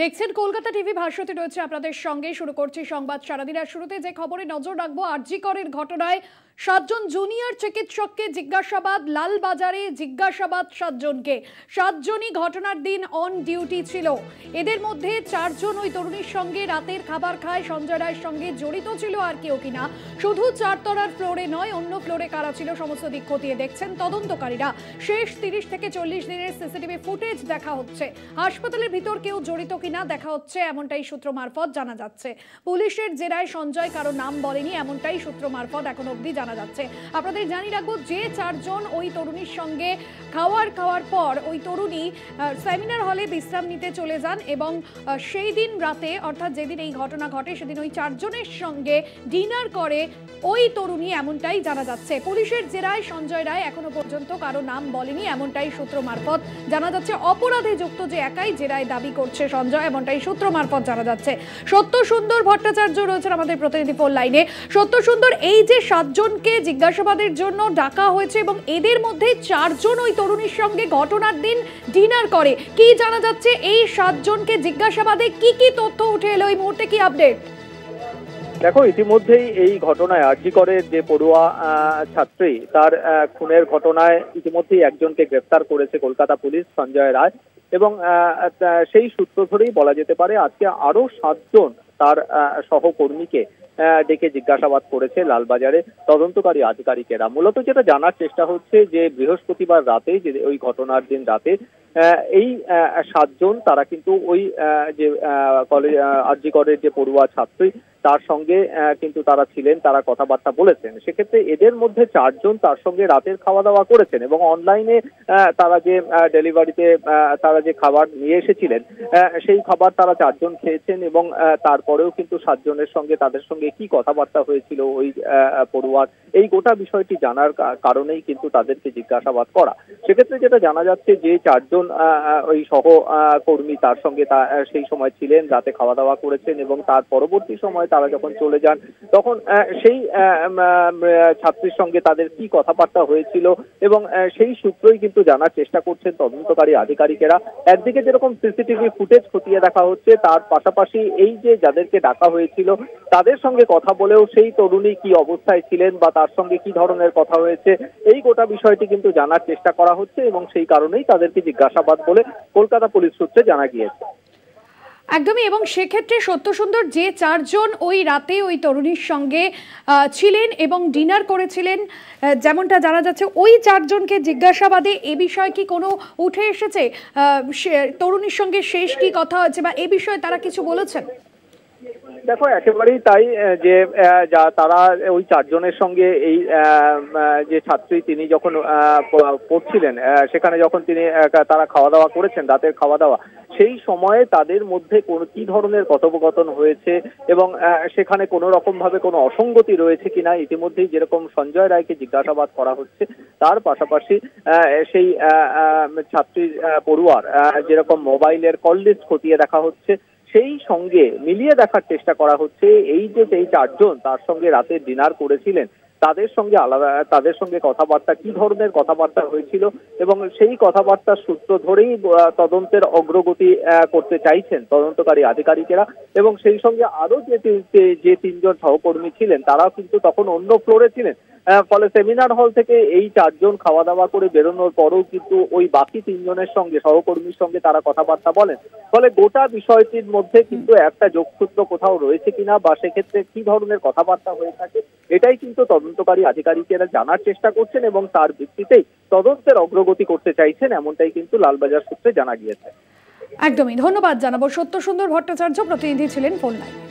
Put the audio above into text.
দেখছেন কলকাতা টিভি, ভাস্বতী রয়েছে আপনাদের সঙ্গে। শুরু করছি সংবাদ সারাদিন। আর শুরুতে যে খবরে নজর রাখবো, আরজি করের ঘটনায় 7 জন জুনিয়র চিকিৎসককে জিজ্ঞাসাবাদ। লালবাজারে জিজ্ঞাসাবাদ 7 জনকে। 7 জনই ঘটনার দিন অন ডিউটি ছিল। এদের মধ্যে 4 জন ওই তরুণীর সঙ্গে রাতের খাবার খায় সঞ্জয় রায়ের সঙ্গে জড়িত ছিল আর কেউ কিনা। শুধু 4 তলার ফ্লোরে নয়, অন্য ফ্লোরে কারা ছিল সমস্ত দিক খতিয়ে দেখছেন তদন্তকারীরা। শেষ 30 থেকে 40 দিনের সিসিটিভি ফুটেজ দেখা হচ্ছে। হাসপাতালের ভিতর কেউ জড়িত কিনা দেখা হচ্ছে, এমনটাই সূত্র মারফত জানা যাচ্ছে। পুলিশের জেরায় সঞ্জয় কারো নাম বলেনি, এমনটাই সূত্র মারফত এখন অবধি জানা যাচ্ছে। আপনাদের জানিয়ে রাখবো, যে 4 জন ওই তরুণীর সঙ্গে খাওয়ার পর ওই তরুণী সেমিনার হলে বিশ্রাম নিতে চলে যান এবং সেই দিন রাতে, অর্থাৎ যেদিন এই ঘটনা ঘটে সেদিন ওই 4 জনের সঙ্গে ডিনার করে ওই তরুণী, এমনটাই জানা যাচ্ছে। পুলিশের জেরায় সঞ্জয় রায় এখনো পর্যন্ত কারো নাম বলেনি, এমনটাই সূত্র মারফত জানা যাচ্ছে। অপরাধে যুক্ত যে একাই জেরায় দাবি করছে সঞ্জয়, এমনটাই সূত্র মারফত জানা যাচ্ছে। সত্য সুন্দর ভট্টাচার্য রয়েছেন আমাদের প্রতিনিধি ফোন লাইনে। সত্য সুন্দর, এই যে 7 জনকে জিজ্ঞাসাবাদের জন্য ডাকা হয়েছে এবং এদের মধ্যে 4 জন ওই তরুণীর সঙ্গে ঘটনার দিন ডিনার করে, কি জানা যাচ্ছে? এই 7 জনকে জিজ্ঞাসাবাদে কি কি তথ্য উঠে এলো, এই মুহূর্তে কি আপডেট? দেখো, ইতিমধ্যেই এই ঘটনায় আরজি করের যে পড়ুয়া ছাত্রী, তার খুনের ঘটনায় ইতিমধ্যেই একজনকে গ্রেফতার করেছে কলকাতা পুলিশ, সঞ্জয় রায়। এবং সেই সূত্র ধরেই বলা যেতে পারে আজকে আরো 7 জন তার সহকর্মীকে ডেকে জিজ্ঞাসাবাদ করেছে লালবাজারে তদন্তকারী আধিকারিকেরা। মূলত যেটা জানার চেষ্টা হচ্ছে যে বৃহস্পতিবার রাতে, যে ওই ঘটনার দিন রাতে এই 7 জন তারা কিন্তু ওই যে কলেজ আরজি করের যে পড়ুয়া ছাত্রী, তার সঙ্গে কিন্তু তারা ছিলেন, তারা কথাবার্তা বলেছেন। সেক্ষেত্রে এদের মধ্যে 4 জন তার সঙ্গে রাতের খাওয়া দাওয়া করেছেন এবং অনলাইনে তারা যে ডেলিভারিতে তারা যে খাবার নিয়ে এসেছিলেন সেই খাবার তারা 4 জন খেয়েছেন এবং তারপরেও কিন্তু 7 জনের সঙ্গে তাদের সঙ্গে কি কথাবার্তা হয়েছিল ওই পড়ুয়ার, এই গোটা বিষয়টি জানার কারণেই কিন্তু তাদেরকে জিজ্ঞাসাবাদ করা। সেক্ষেত্রে যেটা জানা যাচ্ছে যে 4 জন ওই সহকর্মী তার সঙ্গে সেই সময় ছিলেন, রাতে খাওয়া দাওয়া করেছেন এবং তার পরবর্তী সময় তারা যখন চলে যান তখন সেই ছাত্রীর সঙ্গে তাদের কি কথাবার্তা হয়েছিল এবং সেই সূত্রই কিন্তু জানার চেষ্টা করছেন তদন্তকারী আধিকারিকেরা। একদিকে যেরকম সিসিটিভি ফুটেজ খতিয়ে দেখা হচ্ছে, তার পাশাপাশি এই যে যাদেরকে ডাকা হয়েছিল তাদের সঙ্গে কথা বলেও সেই তরুণী কি অবস্থায় ছিলেন বা তার সঙ্গে কি ধরনের কথা হয়েছে, এই গোটা বিষয়টি কিন্তু জানার চেষ্টা করা হচ্ছে এবং সেই কারণেই তাদেরকে জিজ্ঞাসাবাদ বলে কলকাতা পুলিশ সূত্রে জানা গিয়েছে। একদমই। এবং সেক্ষেত্রে সত্য সুন্দর, যে 4 জন ওই রাতে ওই তরুণীর সঙ্গে ছিলেন এবং ডিনার করেছিলেন, যেমনটা জানা যাচ্ছে, ওই 4 জনকে জিজ্ঞাসাবাদে এ বিষয়ে কি কোনো উঠে এসেছে? তরুণীর সঙ্গে শেষ কি কথা হয়েছে বা এ বিষয়ে তারা কিছু বলেছেন? দেখো, একেবারেই তাই, যে তারা ওই 4 জনের সঙ্গে এই যে ছাত্রী তিনি যখন পড়ছিলেন সেখানে যখন তারা খাওয়া দাওয়া করেছেন, রাতের খাওয়া দাওয়া, সেই সময়ে তাদের মধ্যে কি ধরনের কথোপকথন হয়েছে এবং সেখানে কোনো রকম ভাবে কোনো অসঙ্গতি রয়েছে কিনা ইতিমধ্যেই যেরকম সঞ্জয় রায়কে জিজ্ঞাসাবাদ করা হচ্ছে, তার পাশাপাশি সেই ছাত্রীর পড়ুয়ার যেরকম মোবাইলের কল লিস্ট খতিয়ে দেখা হচ্ছে, সেই সঙ্গে মিলিয়ে দেখার চেষ্টা করা হচ্ছে এই যে 4 জন তার সঙ্গে রাতে ডিনার করেছিলেন তাদের সঙ্গে আলাদা, তাদের সঙ্গে কথাবার্তা, কি ধরনের কথাবার্তা হয়েছিল এবং সেই কথাবার্তার সূত্র ধরেই তদন্তের অগ্রগতি করতে চাইছেন তদন্তকারী আধিকারিকেরা। এবং সেই সঙ্গে আরো যে 3 জন সহকর্মী ছিলেন তারাও কিন্তু তখন অন্য ফ্লোরে ছিলেন। ফলে সেমিনার হল থেকে এই 4 জন খাওয়া দাওয়া করে বেরোনোর পরেও কিন্তু ওই বাকি 3 জনের সঙ্গে, সহকর্মীর সঙ্গে তারা কথাবার্তা বলেন। ফলে গোটা বিষয়টির মধ্যে কিন্তু একটা যোগসূত্র কোথাও রয়েছে কিনা বা সেক্ষেত্রে কি ধরনের কথাবার্তা হয়ে থাকে, এটাই কিন্তু তদন্তকারী আধিকারিকেরা জানার চেষ্টা করছেন এবং তার ভিত্তিতেই তদন্তের অগ্রগতি করতে চাইছেন, এমনটাই কিন্তু লালবাজার সূত্রে জানা গিয়েছে। একদমই ধন্যবাদ জানাবো। সত্য সুন্দর ভট্টাচার্য প্রতিনিধি ছিলেন ফোন লাইনে।